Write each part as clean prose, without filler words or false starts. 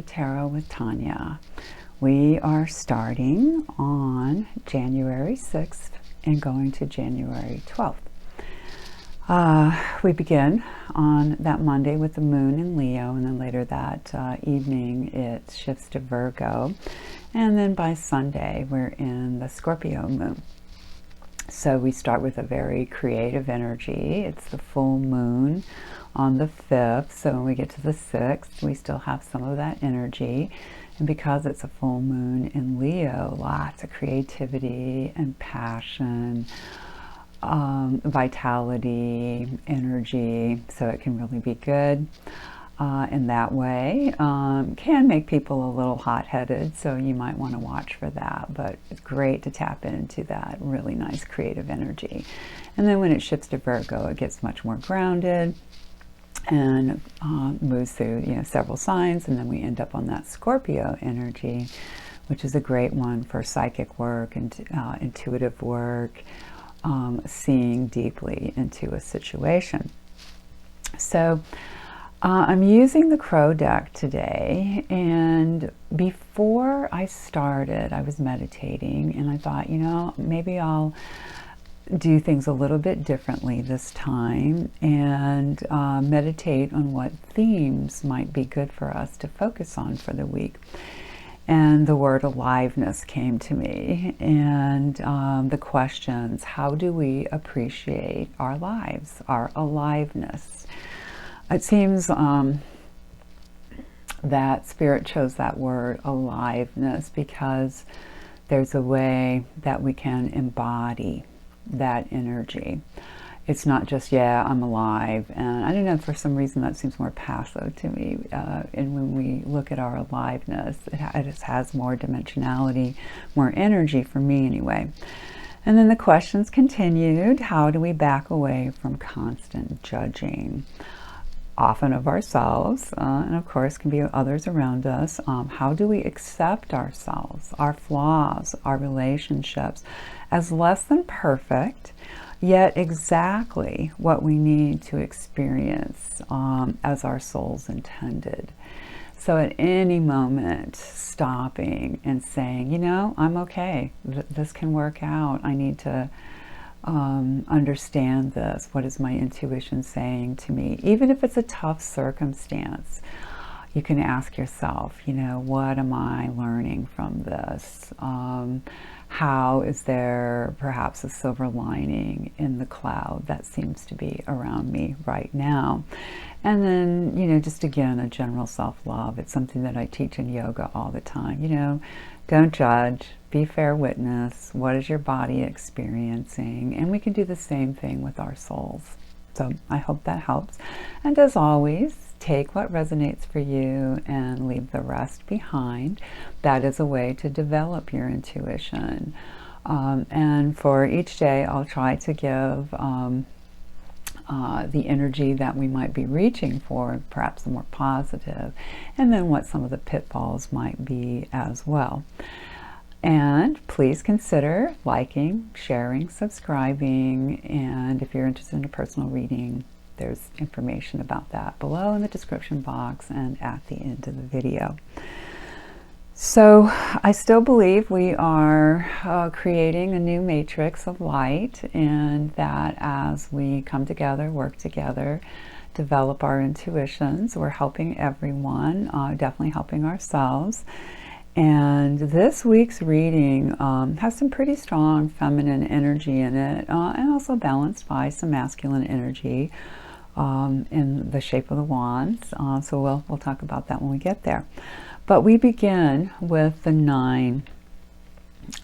to Tarot with Tanya. We are starting on January 6th and going to January 12th. We begin on that Monday with the moon in Leo, and then later that evening it shifts to Virgo. And then by Sunday we're in the Scorpio moon. So we start with a very creative energy. It's the full moon on the 5th, so when we get to the 6th, we still have some of that energy. And because it's a full moon in Leo, lots of creativity and passion, vitality, energy, so it can really be good in that way. Can make people a little hot-headed, so you might want to watch for that, but it's great to tap into that really nice creative energy. And then when it shifts to Virgo, it gets much more grounded and moves through several signs, and then we end up on that Scorpio energy, which is a great one for psychic work and intuitive work, seeing deeply into a situation. So I'm using the Crow deck today, and before I started I was meditating, and I thought, maybe I'll do things a little bit differently this time and meditate on what themes might be good for us to focus on for the week. And the word aliveness came to me, and the questions: how do we appreciate our lives, our aliveness? It seems that Spirit chose that word aliveness because there's a way that we can embody that energy. It's not just, yeah, I'm alive. And I don't know, for some reason that seems more passive to me. And when we look at our aliveness, it just has more dimensionality, more energy for me anyway. And then the questions continued. How do we back away from constant judging? Often of ourselves, and of course can be others around us. How do we accept ourselves, our flaws, our relationships as less than perfect, yet exactly what we need to experience as our souls intended? So at any moment, stopping and saying, I'm okay, this can work out. I need to understand this. What is my intuition saying to me? Even if it's a tough circumstance, you can ask yourself, what am I learning from this? How is there perhaps a silver lining in the cloud that seems to be around me right now? And then, just again, a general self-love. It's something that I teach in yoga all the time. Don't judge, be fair witness. What is your body experiencing? And we can do the same thing with our souls. So I hope that helps. And as always, take what resonates for you and leave the rest behind. That is a way to develop your intuition. And for each day, I'll try to give the energy that we might be reaching for, perhaps the more positive, and then what some of the pitfalls might be as well. And please consider liking, sharing, subscribing, and if you're interested in a personal reading, there's information about that below in the description box and at the end of the video. So I still believe we are creating a new matrix of light, and that as we come together, work together, develop our intuitions, we're helping everyone, definitely helping ourselves. And this week's reading has some pretty strong feminine energy in it, and also balanced by some masculine energy in the shape of the wands. So we'll talk about that when we get there. But we begin with the 9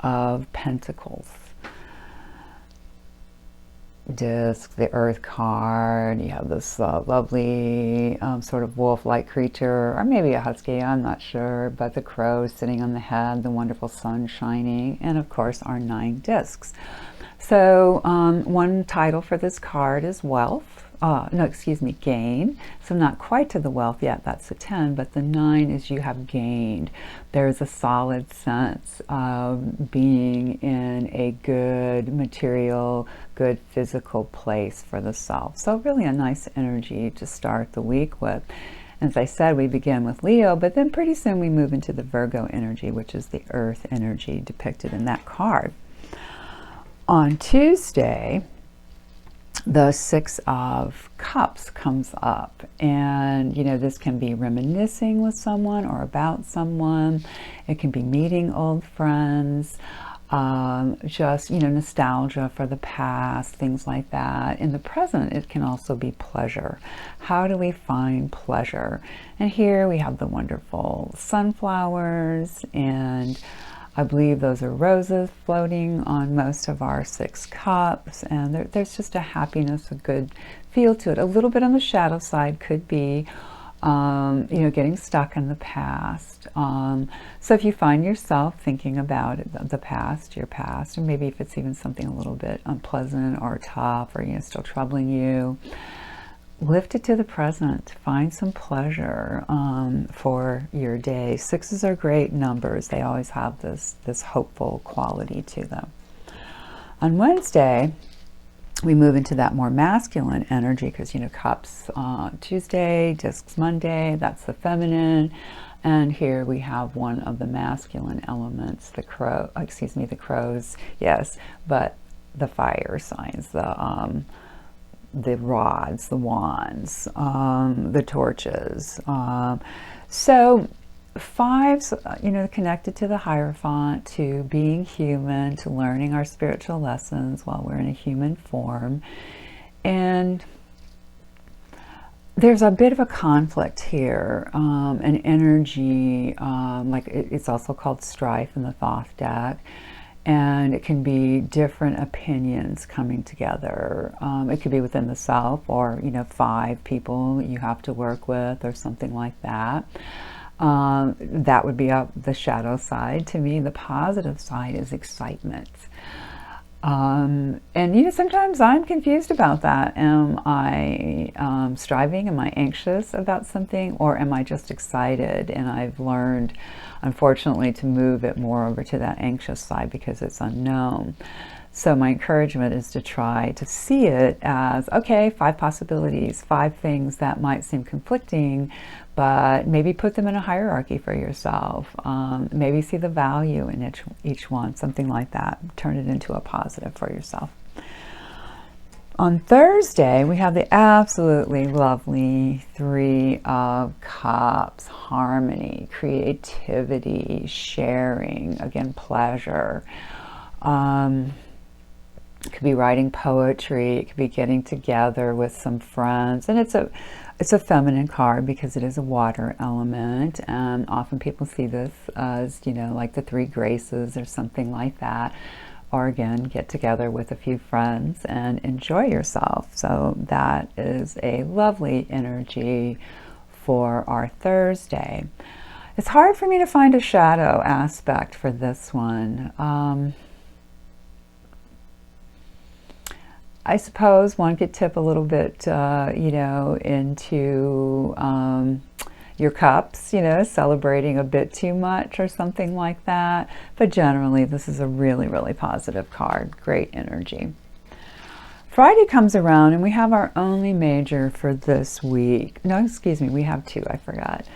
of Pentacles. Disc, the Earth card. You have this lovely sort of wolf-like creature, or maybe a husky, I'm not sure, but the crow sitting on the head, the wonderful sun shining, and of course our 9 discs. So one title for this card is wealth. Gain. So not quite to the wealth yet, that's the 10, but the 9 is you have gained. There's a solid sense of being in a good material, good physical place for the self. So really a nice energy to start the week with. As I said, we begin with Leo, but then pretty soon we move into the Virgo energy, which is the earth energy depicted in that card. On Tuesday, the Six of Cups comes up, and this can be reminiscing with someone or about someone. It can be meeting old friends, just nostalgia for the past, things like that. In the present, it can also be pleasure. How do we find pleasure? And here we have the wonderful sunflowers, and I believe those are roses floating on most of our Six Cups, and there's just a happiness, a good feel to it. A little bit on the shadow side could be, getting stuck in the past. So if you find yourself thinking about the past, your past, or maybe if it's even something a little bit unpleasant or tough or still troubling you, lift it to the present. Find some pleasure for your day. Sixes are great numbers. They always have this hopeful quality to them. On Wednesday, we move into that more masculine energy because, Cups Tuesday, Discs Monday, that's the feminine. And here we have one of the masculine elements, the crows, yes, but the fire signs, the rods, the wands, the torches. So fives, connected to the Hierophant, to being human, to learning our spiritual lessons while we're in a human form. And there's a bit of a conflict here, an energy, like it's also called strife in the Thoth deck. And it can be different opinions coming together. It could be within the self, or 5 people you have to work with, or something like that. That would be up the shadow side. To me, the positive side is excitement. And sometimes I'm confused about that. Am I striving? Am I anxious about something? Or am I just excited? And I've learned, unfortunately, to move it more over to that anxious side because it's unknown. So my encouragement is to try to see it as, okay, 5 possibilities, 5 things that might seem conflicting, but maybe put them in a hierarchy for yourself. Maybe see the value in each one, something like that. Turn it into a positive for yourself. On Thursday, we have the absolutely lovely 3 of Cups, harmony, creativity, sharing, again, pleasure. It could be writing poetry, it could be getting together with some friends, and it's a feminine card because it is a water element, and often people see this as, like the 3 graces or something like that. Or again, get together with a few friends and enjoy yourself. So that is a lovely energy for our Thursday. It's hard for me to find a shadow aspect for this one. I suppose one could tip a little bit, into your cups, celebrating a bit too much or something like that. But generally, this is a really, really positive card. Great energy. Friday comes around and we have our only major for this week. No, excuse me, we have 2, I forgot.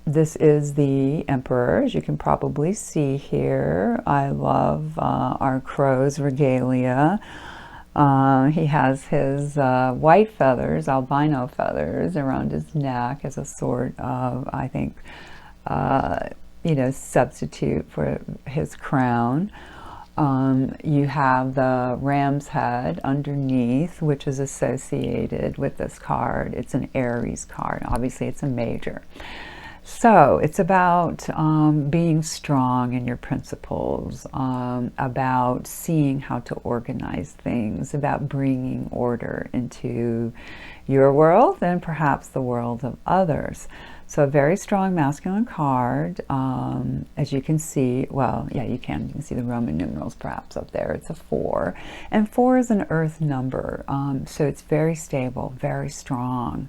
This is the Emperor, as you can probably see here. I love our crow's regalia. He has his white feathers, albino feathers, around his neck as a sort of, I think, substitute for his crown. You have the ram's head underneath, which is associated with this card. It's an Aries card. Obviously, it's a major. So it's about being strong in your principles, about seeing how to organize things, about bringing order into your world and perhaps the world of others. So a very strong masculine card, as you can see. Well, yeah, you can see the Roman numerals perhaps up there. It's a 4, and 4 is an earth number, so it's very stable, very strong.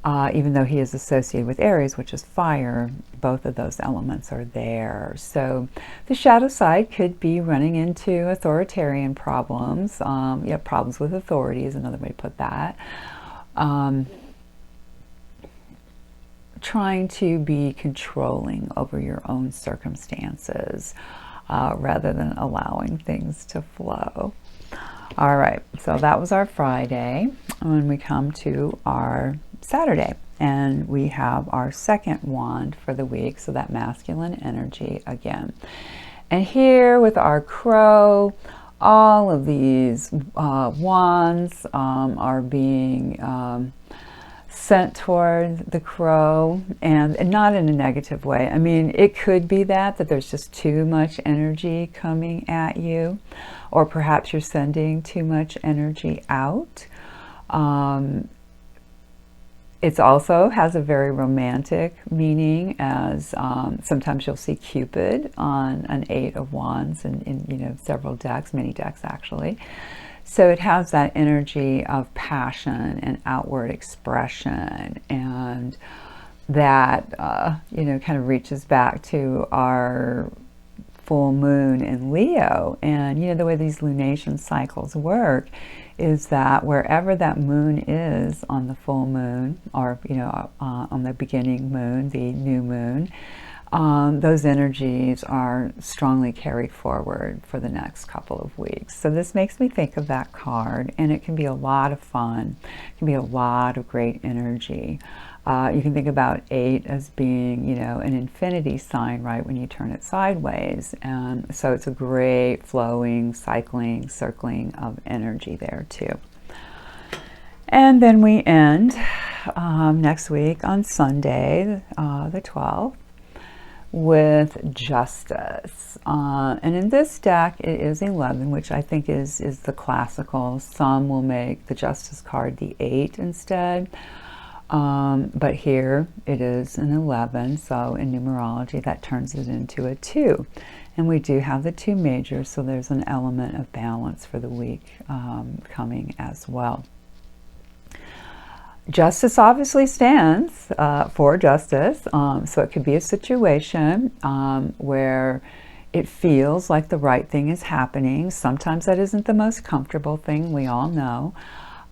Even though he is associated with Aries, which is fire, both of those elements are there. So the shadow side could be running into authoritarian problems. Problems with authority is another way to put that. trying to be controlling over your own circumstances rather than allowing things to flow. All right, so that was our Friday. When we come to our Saturday, and we have our second wand for the week, so that masculine energy again. And here with our crow, all of these wands are being sent toward the crow, and not in a negative way. I mean, it could be that there's just too much energy coming at you, or perhaps you're sending too much energy out. It also has a very romantic meaning, as sometimes you'll see Cupid on an 8 of Wands in several decks, many decks actually. So it has that energy of passion and outward expression, and that kind of reaches back to our full moon in Leo. And the way these lunation cycles work is that wherever that moon is on the full moon, or on the beginning moon, the new moon, those energies are strongly carried forward for the next couple of weeks. So this makes me think of that card, and it can be a lot of fun. It can be a lot of great energy. You can think about 8 as being, an infinity sign, right, when you turn it sideways. And so it's a great flowing, cycling, circling of energy there too. And then we end next week on Sunday, the 12th, with Justice. And in this deck, it is 11, which I think is the classical. Some will make the Justice card the 8 instead. But here it is an 11, so in numerology that turns it into a 2. And we do have the 2 majors, so there's an element of balance for the week coming as well. Justice obviously stands for justice, so it could be a situation where it feels like the right thing is happening. Sometimes that isn't the most comfortable thing, we all know.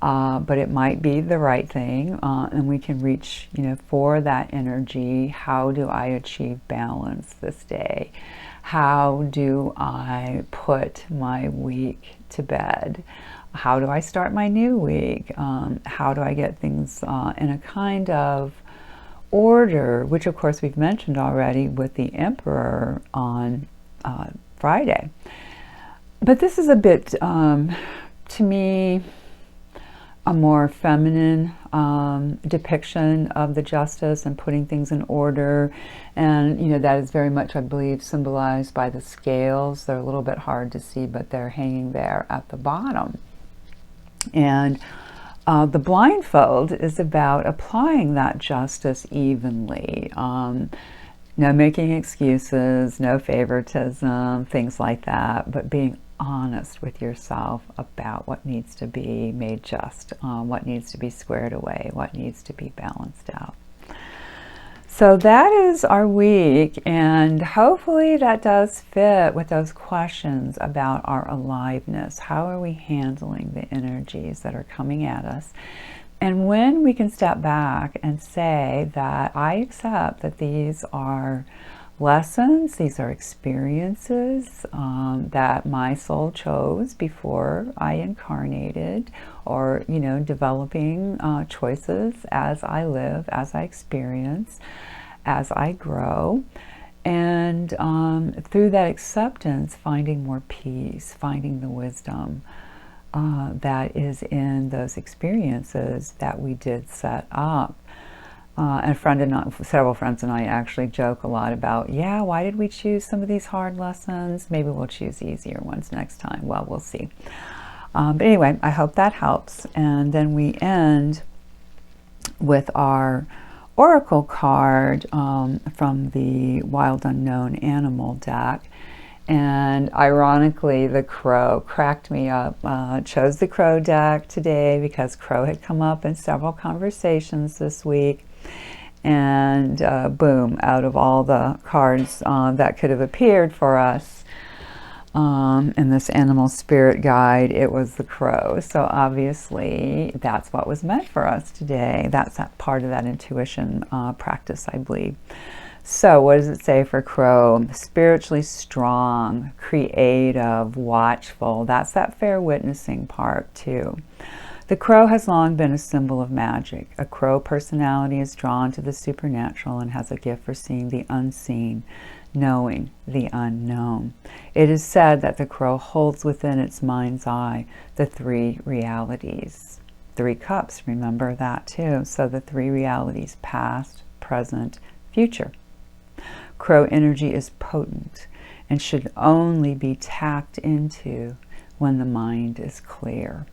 But it might be the right thing, and we can reach, for that energy. How do I achieve balance this day? How do I put my week to bed? How do I start my new week? How do I get things in a kind of order, which of course we've mentioned already with the Emperor on Friday. But this is a bit, to me, a more feminine depiction of the justice and putting things in order. And, that is very much, I believe, symbolized by the scales. They're a little bit hard to see, but they're hanging there at the bottom. And the blindfold is about applying that justice evenly. No making excuses, no favoritism, things like that, but being honest with yourself about what needs to be made just, what needs to be squared away, what needs to be balanced out. So that is our week, and hopefully that does fit with those questions about our aliveness. How are we handling the energies that are coming at us? And when we can step back and say that I accept that these are lessons, these are experiences that my soul chose before I incarnated, or developing choices as I live, as I experience, as I grow, and through that acceptance, finding more peace, finding the wisdom that is in those experiences that we did set up. And several friends and I actually joke a lot about, why did we choose some of these hard lessons? Maybe we'll choose easier ones next time. Well, we'll see. But anyway, I hope that helps. And then we end with our oracle card from the Wild Unknown Animal deck. And ironically, the crow cracked me up. Chose the crow deck today because crow had come up in several conversations this week. And boom, out of all the cards that could have appeared for us, in this animal spirit guide, it was the crow. So obviously that's what was meant for us today. That's that part of that intuition practice, I believe. So what does it say for crow? Spiritually strong, creative, watchful. That's that fair witnessing part too. The crow has long been a symbol of magic. A crow personality is drawn to the supernatural and has a gift for seeing the unseen, knowing the unknown. It is said that the crow holds within its mind's eye the three realities. 3 cups, remember that too. So the 3 realities, past, present, future. Crow energy is potent and should only be tapped into when the mind is clear.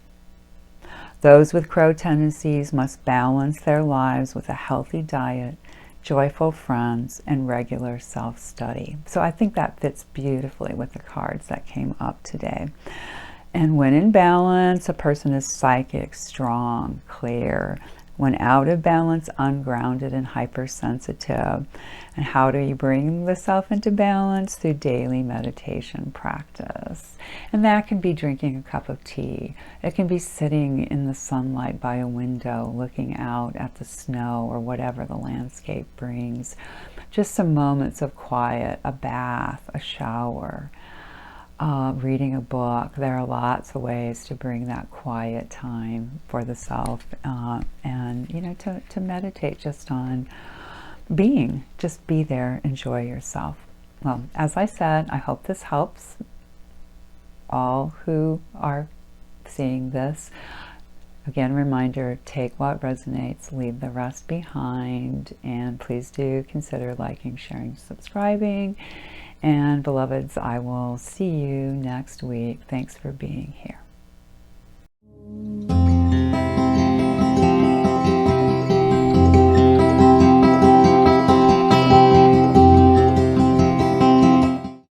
Those with crow tendencies must balance their lives with a healthy diet, joyful friends, and regular self-study. So I think that fits beautifully with the cards that came up today. And when in balance, a person is psychic, strong, clear. When out of balance, ungrounded and hypersensitive. And how do you bring the self into balance? Through daily meditation practice. And that can be drinking a cup of tea. It can be sitting in the sunlight by a window, looking out at the snow or whatever the landscape brings. Just some moments of quiet, a bath, a shower. Reading a book. There are lots of ways to bring that quiet time for the self, and to meditate just on being. Just be there, enjoy yourself. Well, as I said, I hope this helps all who are seeing this. Again, reminder, take what resonates, leave the rest behind, and please do consider liking, sharing, subscribing. And beloveds, I will see you next week. Thanks for being here.